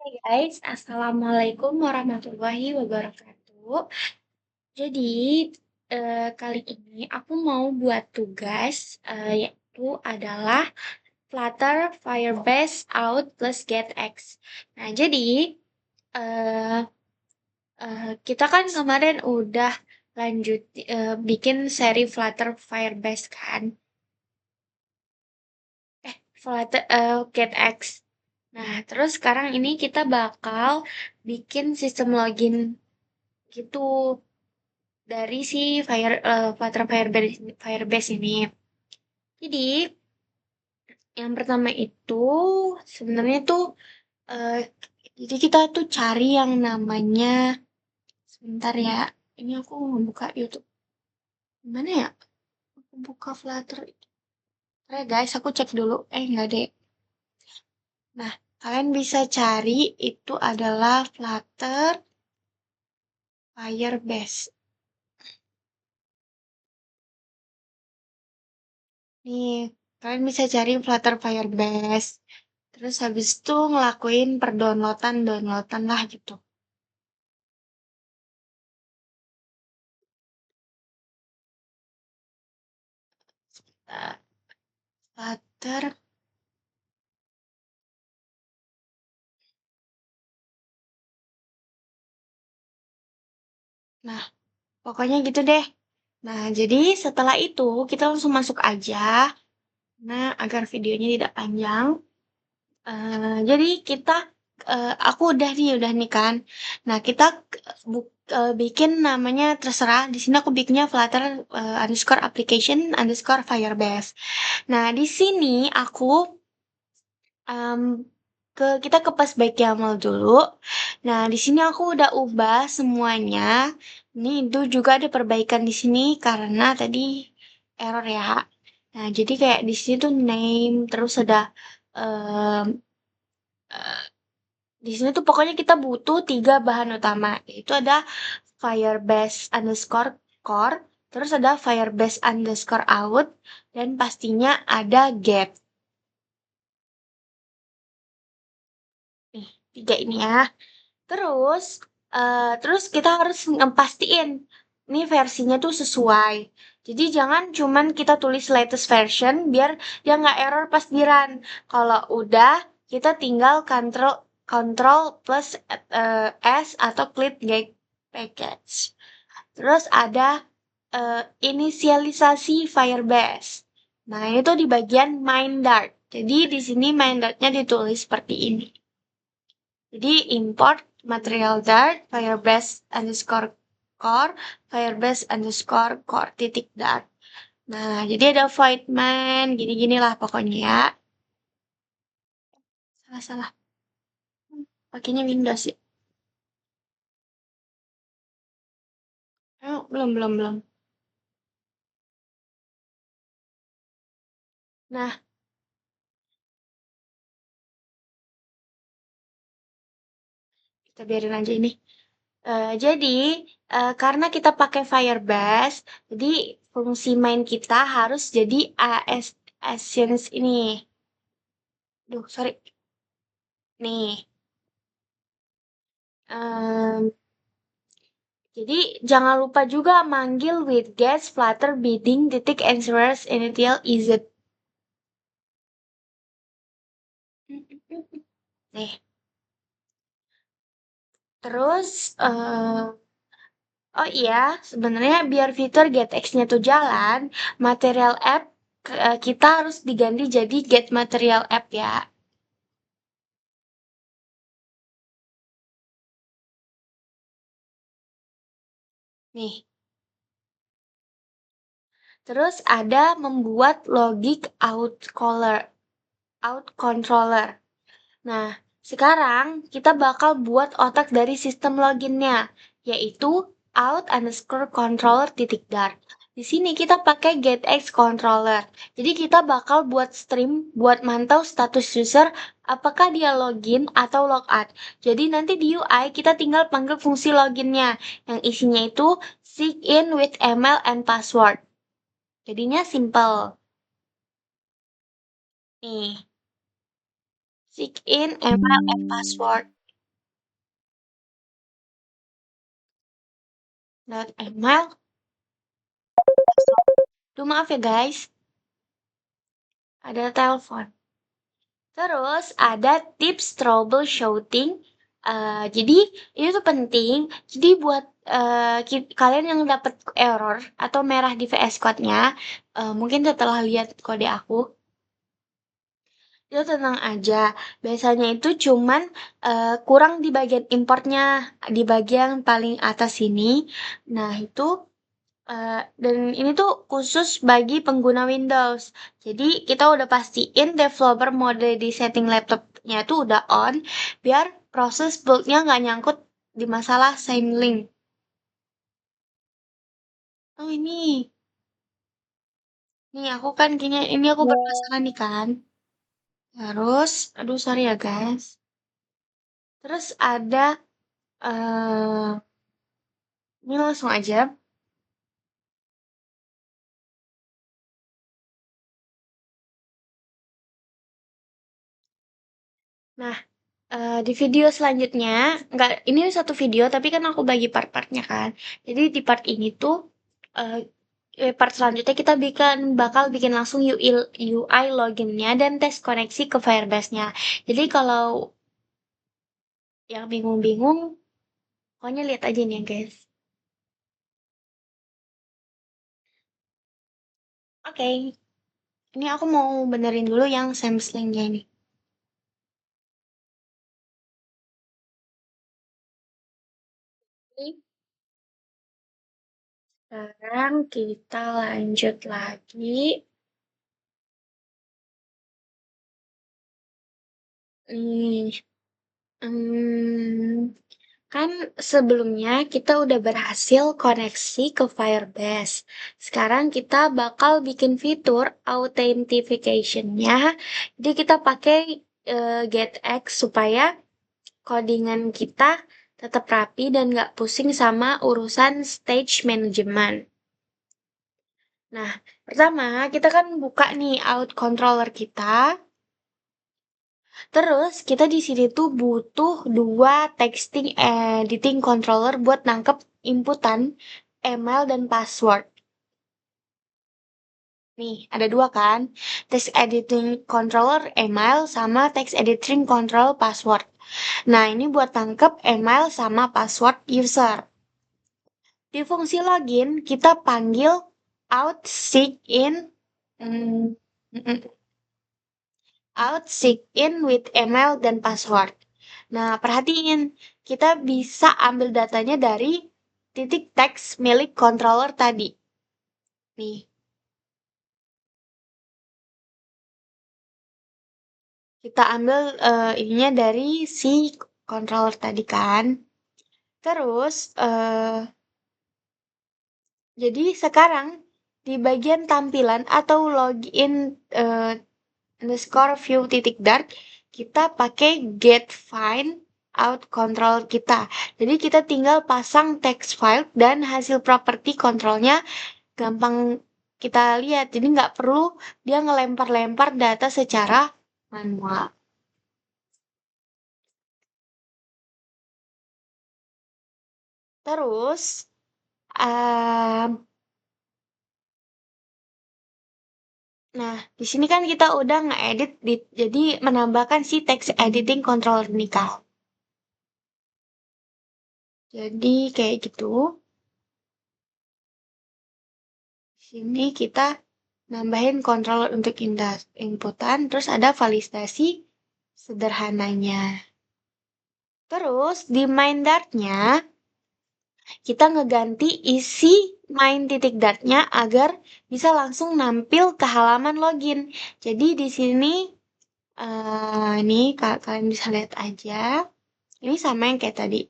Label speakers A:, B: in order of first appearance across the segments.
A: Hai guys, Assalamualaikum warahmatullahi wabarakatuh. Jadi, kali ini aku mau buat tugas, yaitu adalah Flutter Firebase out plus getX. Nah, jadi, eh, kita kan kemarin udah lanjut bikin seri Flutter Firebase kan? Flutter getX. Nah, terus sekarang ini kita bakal bikin sistem login gitu dari si Flutter Firebase ini. Jadi, yang pertama itu sebenarnya tuh eh, jadi kita tuh cari yang namanya sebentar ya. Ini aku membuka YouTube. Gimana ya? Aku buka Flutter. Ya guys, aku cek dulu. Enggak deh. Nah, kalian bisa cari itu adalah Flutter Firebase. Nih, kalian bisa cari Flutter Firebase. Terus habis itu ngelakuin downloadan lah gitu. Uh, Flutter. Nah, pokoknya gitu deh. Nah, jadi setelah itu kita langsung masuk aja. Nah, agar videonya tidak panjang. Jadi aku udah nih kan. Nah, kita bikin namanya terserah. Di sini aku bikinnya Flutter underscore application underscore Firebase. Nah, di sini aku em, kita ke pas back YAML dulu. Nah, di sini aku udah ubah semuanya. Ini itu juga ada perbaikan di sini karena tadi error ya. Nah, jadi kayak di sini tuh name terus ada em, eh, di sini tuh pokoknya kita butuh tiga bahan utama. Itu ada Firebase underscore core, terus ada Firebase underscore out, dan pastinya ada get. Nih, tiga ini ya. Terus kita harus ngepastiin nih versinya tuh sesuai. Jadi jangan cuman kita tulis latest version biar dia nggak error pas di run. Kalau udah, kita tinggal control plus S atau click get package. Terus ada inisialisasi Firebase. Nah, itu di bagian main dart. Jadi di sini main dartnya ditulis seperti ini. Jadi import material dart firebase underscore core firebase underscore core titik dart. Nah, jadi ada void main gini-gini lah pokoknya ya. Salah-salah. Pakainya Windows ya. Oh, belum. Nah, kita biarin aja ini. Jadi, karena kita pakai Firebase, jadi fungsi main kita harus jadi async ini. Duh, sorry. Nih. Em, Jadi jangan lupa juga manggil with guest flutter bidding titik answers initial is it. Nih, terus oh iya, sebenarnya biar fitur getX-nya tuh jalan, material app kita harus diganti jadi get material app ya. Nih, terus ada membuat logic out controller. Nah, sekarang kita bakal buat otak dari sistem loginnya, yaitu out underscore controller titik dart. Di sini kita pakai getX controller. Jadi kita bakal buat stream buat mantau status user apakah dia login atau logout. Jadi nanti di UI kita tinggal panggil fungsi loginnya yang isinya itu sign in with email and password. Jadinya simple. Nih, sign in email and password. email. Duh, maaf ya guys, ada telepon. Terus ada tips troubleshooting. Jadi ini tuh penting. Jadi buat kalian yang dapat error atau merah di VS Code-nya, mungkin setelah lihat kode aku, itu tenang aja. Biasanya itu cuman kurang di bagian importnya, di bagian paling atas ini. Nah, itu dan ini tuh khusus bagi pengguna Windows. Jadi kita udah pastiin developer mode di setting laptopnya tuh udah on, biar proses build-nya nggak nyangkut di masalah sign link. Oh nih aku kan kayaknya ini aku bermasalah nih kan. Terus, aduh sorry ya guys. Terus ada, eh ini langsung aja. Nah, di video selanjutnya, nggak, ini satu video, tapi kan aku bagi part-partnya kan. Jadi di part ini tuh, eh, part selanjutnya kita bakal bikin langsung UI loginnya dan tes koneksi ke Firebase-nya. Jadi kalau yang bingung-bingung, pokoknya lihat aja nih ya guys. Oke, ini aku mau benerin dulu yang Samsung-nya ini. Sekarang kita lanjut lagi. Nih, hmm, kan sebelumnya kita udah berhasil koneksi ke Firebase. Sekarang kita bakal bikin fitur authentication-nya. Jadi kita pakai GetX supaya codingan kita tetap rapi dan nggak pusing sama urusan stage management. Nah, pertama kita kan buka nih out controller kita. Terus kita di sini tuh butuh dua texting editing controller buat nangkep inputan email dan password. Nih, ada dua kan? Text editing controller email sama text editing control password. Nah, ini buat nangkep email sama password user. Di fungsi login, kita panggil out sign in mm, mm, mm, out sign in with email dan password. Nah, perhatiin, kita bisa ambil datanya dari titik teks milik controller tadi. Nih, kita ambil ininya dari si controller tadi kan. Terus, jadi sekarang di bagian tampilan atau login underscore view titik dart, kita pakai get find out control kita. Jadi kita tinggal pasang text file dan hasil properti kontrolnya gampang kita lihat. Jadi nggak perlu dia ngelempar-lempar data secara manual. Terus, em, nah di sini kan kita udah ngeedit, jadi menambahkan si text editing controller nih Kak. Jadi kayak gitu. Di sini kita nambahin controller untuk inputan, terus ada validasi sederhananya. Terus di main dartnya kita ngeganti isi main titik dartnya agar bisa langsung nampil ke halaman login. Jadi di sini ini kalian bisa lihat aja. Ini sama yang kayak tadi.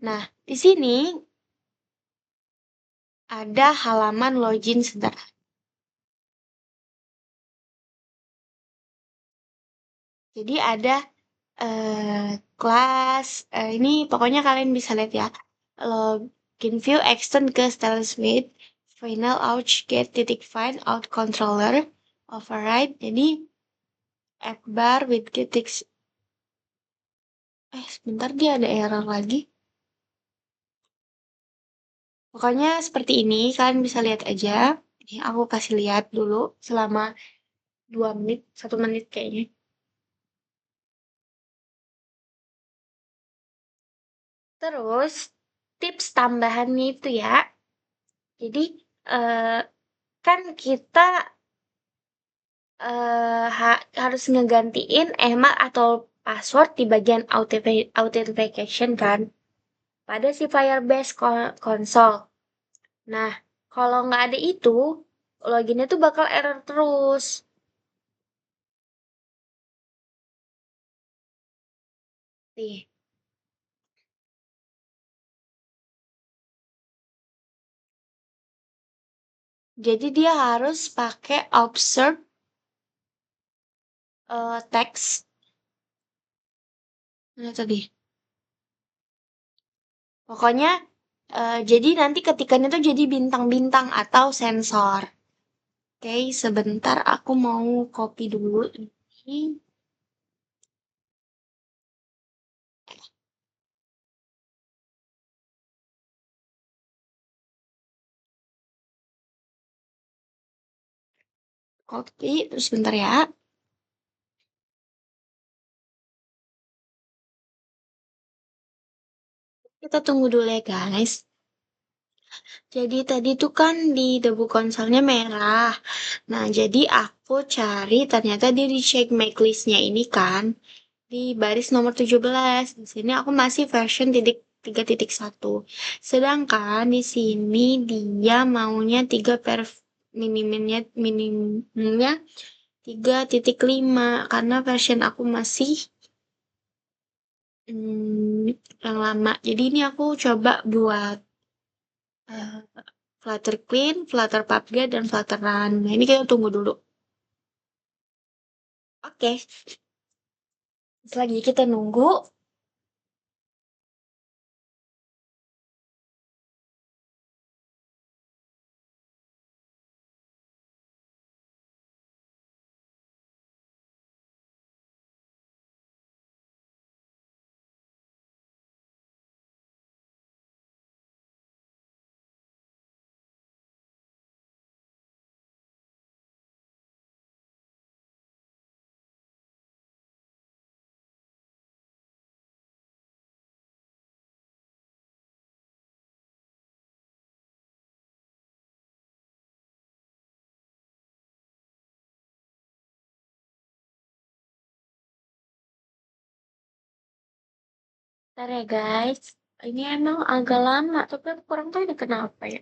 A: Nah, di sini ada halaman login sederhana. Jadi ada kelas, ini pokoknya kalian bisa lihat ya. Login view extend ke stylus with final ouch get titik find out controller override. Jadi app bar with titik sebentar dia ada error lagi. Pokoknya seperti ini, kalian bisa lihat aja. Ini aku kasih lihat dulu selama 2 menit, 1 menit kayaknya. Terus, tips tambahannya itu ya, jadi eh, kan kita harus ngegantiin email atau password di bagian authentication kan, pada si Firebase Console. Nah, kalau nggak ada itu, loginnya tuh bakal error terus. Nih, jadi dia harus pakai observe text. Nah, tadi. Pokoknya, jadi nanti ketikannya tuh jadi bintang-bintang atau sensor. Oke, sebentar aku mau copy dulu ini. Copy, terus sebentar ya. Kita tunggu dulu ya guys. Jadi tadi tuh kan di debu konsolnya merah. Nah, jadi aku cari ternyata dia di check make list-nya ini kan di baris nomor 17. Di sini aku masih version 3.1. Sedangkan di sini dia maunya 3 per minimumnya 3.5 karena version aku masih yang lama. Jadi ini aku coba buat eh, Flutter Clean, Flutter PubG, dan Flutter Run. Nah, ini kita tunggu dulu. Oke, selagi kita nunggu, ntar ya guys. Ini emang agak lama, tapi aku kurang tahu ini kenapa ya.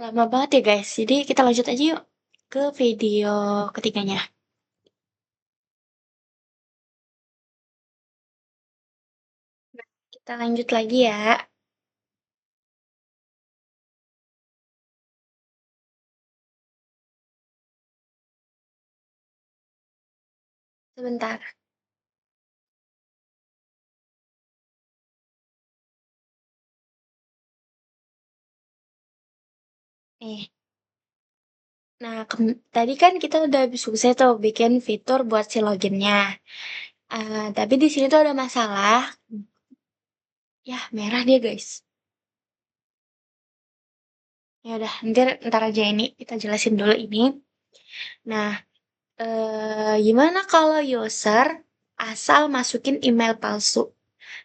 A: Lama banget ya guys, jadi kita lanjut aja yuk ke video ketiganya. Kita lanjut lagi ya. Sebentar. Nih. Nah, tadi kan kita udah sukses tuh bikin fitur buat si loginnya. Tapi di sini tuh ada masalah. Ya, merah dia guys. Ya udah, ntar aja ini kita jelasin dulu ini. Nah, gimana kalau user asal masukin email palsu?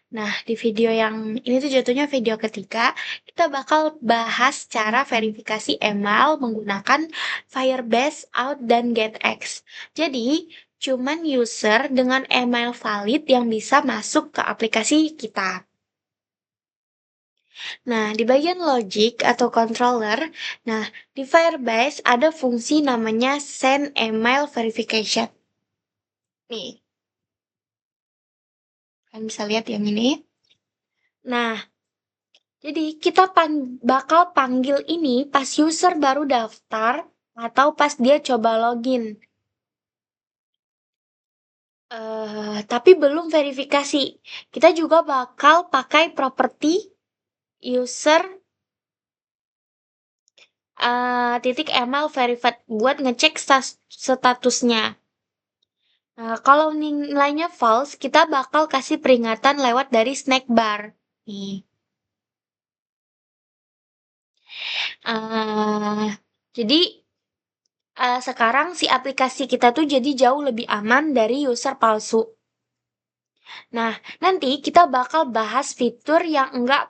A: Nah, di video yang ini tuh jatuhnya video ketiga, kita bakal bahas cara verifikasi email menggunakan Firebase, Out, dan GetX. Jadi, cuman user dengan email valid yang bisa masuk ke aplikasi kita. Nah, di bagian logic atau controller, nah, di Firebase ada fungsi namanya Send Email Verification. Nih, kalian bisa lihat yang ini. Nah, jadi kita bakal panggil ini pas user baru daftar atau pas dia coba login. Tapi belum verifikasi. Kita juga bakal pakai properti user titik email verified buat ngecek statusnya. Kalau nilainya false, kita bakal kasih peringatan lewat dari snack bar. Nih. Uh, jadi sekarang si aplikasi kita tuh jadi jauh lebih aman dari user palsu. Nah, nanti kita bakal bahas fitur yang enggak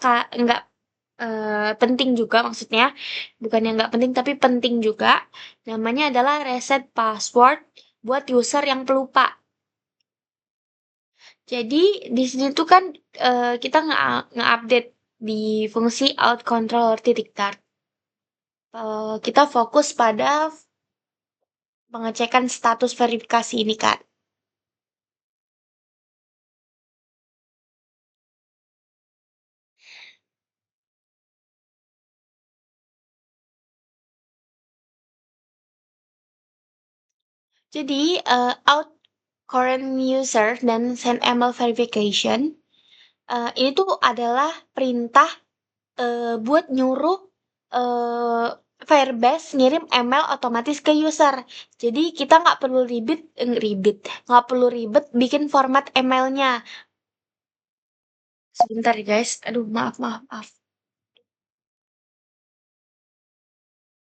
A: penting juga maksudnya. Bukan yang enggak penting tapi penting juga. Namanya adalah reset password buat user yang pelupa. Jadi di sini tuh kan kita nge-update di fungsi out controller titik tar. Kita fokus pada pengecekan status verifikasi ini kan. Jadi out current user dan send email verification ini tuh adalah perintah buat nyuruh eh, Firebase ngirim email otomatis ke user. Jadi kita nggak perlu nggak perlu ribet bikin format emailnya. Sebentar ya guys, aduh maaf.